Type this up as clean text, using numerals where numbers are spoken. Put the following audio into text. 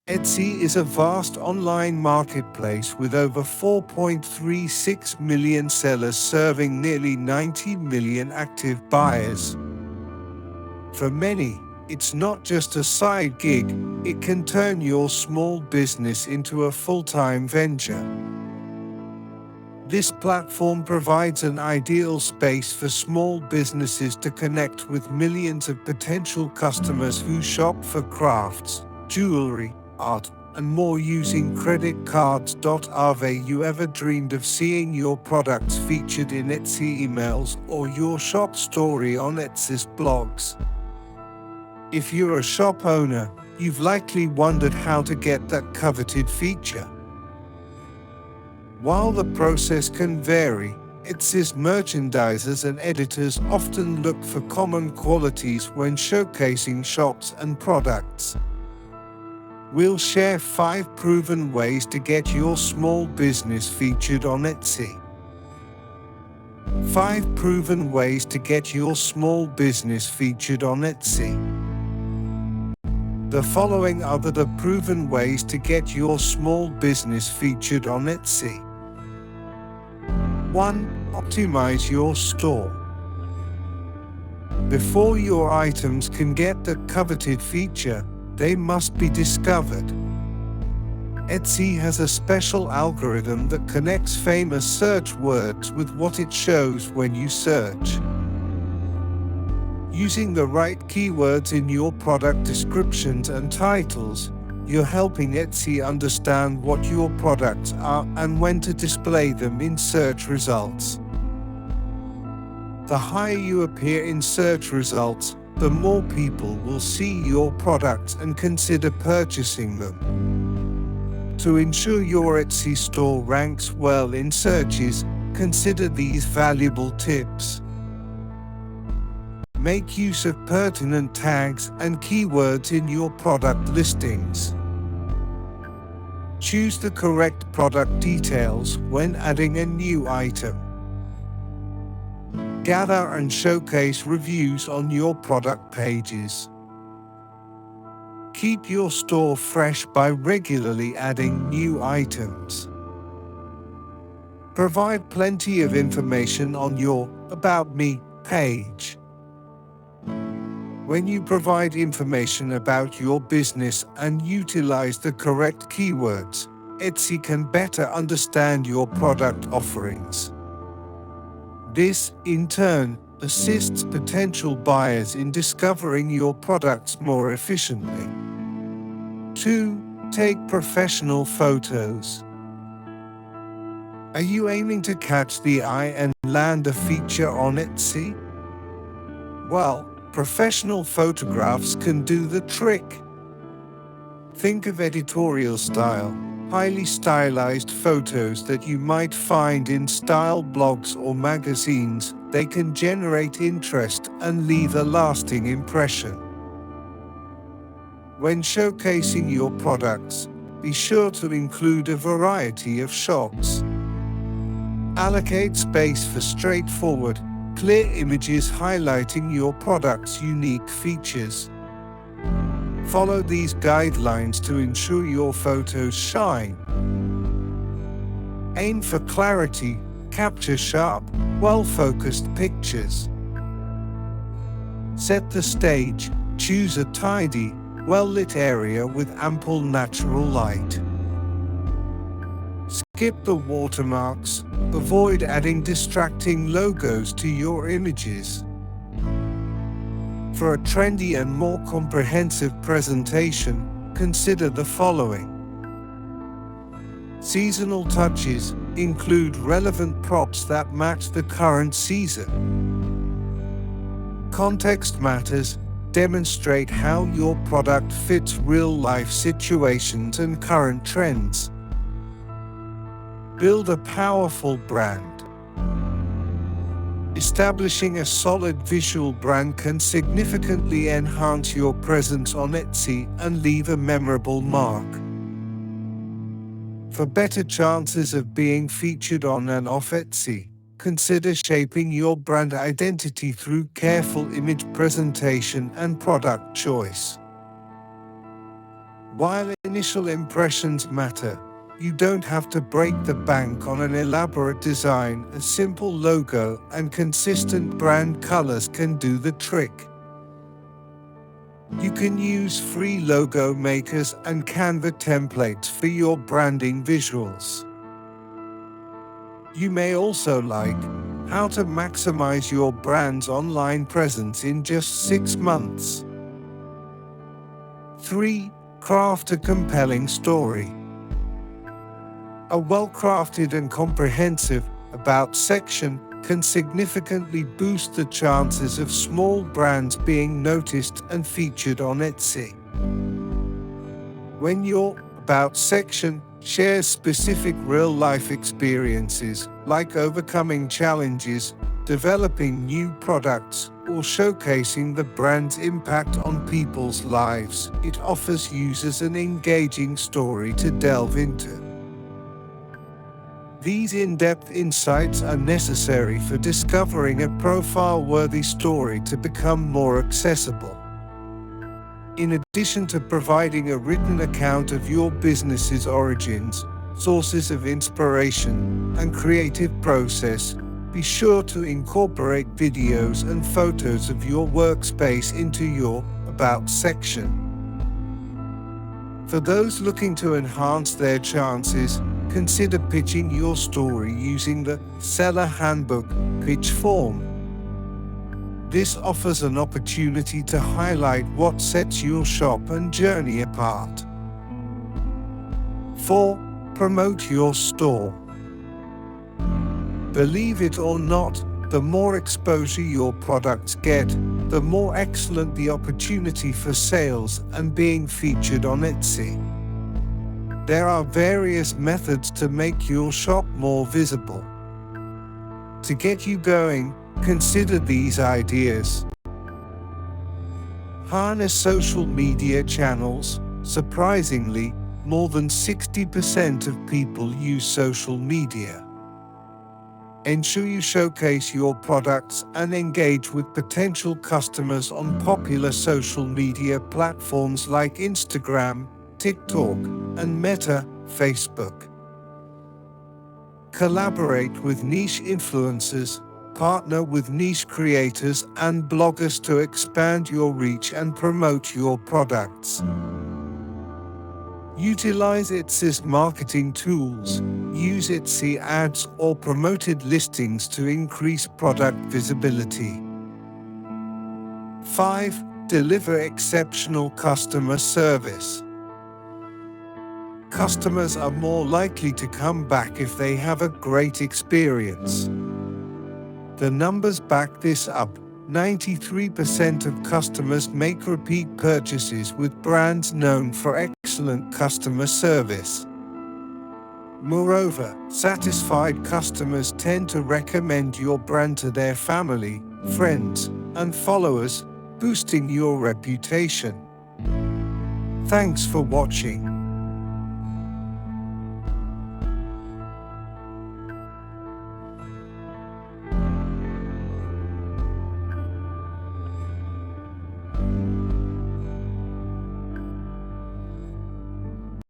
Etsy is a vast online marketplace with over 4.36 million sellers serving nearly 90 million active buyers. For many, it's not just a side gig, it can turn your small business into a full-time venture. This platform provides an ideal space for small businesses to connect with millions of potential customers who shop for crafts, jewelry, art, and more using credit cards. Have you ever dreamed of seeing your products featured in Etsy emails or your shop story on Etsy's blogs? If you're a shop owner, you've likely wondered how to get that coveted feature. While the process can vary, Etsy's merchandisers and editors often look for common qualities when showcasing shops and products. We'll share 5 proven ways to get your small business featured on Etsy. 5 proven ways to get your small business featured on Etsy. The following are the proven ways to get your small business featured on Etsy. 1. Optimize your store. Before your items can get the coveted feature, they must be discovered. Etsy has a special algorithm that connects famous search words with what it shows when you search. Using the right keywords in your product descriptions and titles, you're helping Etsy understand what your products are and when to display them in search results. The higher you appear in search results, the more people will see your products and consider purchasing them. To ensure your Etsy store ranks well in searches, consider these valuable tips. Make use of pertinent tags and keywords in your product listings. Choose the correct product details when adding a new item. Gather and showcase reviews on your product pages. Keep your store fresh by regularly adding new items. Provide plenty of information on your About Me page. When you provide information about your business and utilize the correct keywords, Etsy can better understand your product offerings. This, in turn, assists potential buyers in discovering your products more efficiently. 2. Take professional photos. Are you aiming to catch the eye and land a feature on Etsy? Well, professional photographs can do the trick. Think of editorial style, highly stylized photos that you might find in style blogs or magazines. They can generate interest and leave a lasting impression. When showcasing your products, be sure to include a variety of shots. Allocate space for straightforward, clear images highlighting your product's unique features. Follow these guidelines to ensure your photos shine. Aim for clarity, capture sharp, well-focused pictures. Set the stage, choose a tidy, well-lit area with ample natural light. Skip the watermarks, avoid adding distracting logos to your images. For a trendy and more comprehensive presentation, consider the following. Seasonal touches include relevant props that match the current season. Context matters, demonstrate how your product fits real-life situations and current trends. Build a powerful brand. Establishing a solid visual brand can significantly enhance your presence on Etsy and leave a memorable mark. For better chances of being featured on and off Etsy, consider shaping your brand identity through careful image presentation and product choice. While initial impressions matter, you don't have to break the bank on an elaborate design. A simple logo and consistent brand colors can do the trick. You can use free logo makers and Canva templates for your branding visuals. You may also like how to maximize your brand's online presence in just 6 months. 3. Craft a compelling story. A well-crafted and comprehensive About section can significantly boost the chances of small brands being noticed and featured on Etsy. When your About section shares specific real-life experiences, like overcoming challenges, developing new products, or showcasing the brand's impact on people's lives, it offers users an engaging story to delve into. These in-depth insights are necessary for discovering a profile-worthy story to become more accessible. In addition to providing a written account of your business's origins, sources of inspiration, and creative process, be sure to incorporate videos and photos of your workspace into your About section. For those looking to enhance their chances, consider pitching your story using the Seller Handbook pitch form. This offers an opportunity to highlight what sets your shop and journey apart. 4. Promote your store. Believe it or not, the more exposure your products get, the more excellent the opportunity for sales and being featured on Etsy. There are various methods to make your shop more visible. To get you going, consider these ideas. Harness social media channels. Surprisingly, more than 60% of people use social media. Ensure you showcase your products and engage with potential customers on popular social media platforms like Instagram, TikTok, and Meta, Facebook. Collaborate with niche influencers, partner with niche creators and bloggers to expand your reach and promote your products. Utilize Etsy's marketing tools. Use Etsy ads or promoted listings to increase product visibility. 5. Deliver exceptional customer service. Customers are more likely to come back if they have a great experience. The numbers back this up. 93% of customers make repeat purchases with brands known for excellent customer service. Moreover, satisfied customers tend to recommend your brand to their family, friends, and followers, boosting your reputation. Thanks for watching.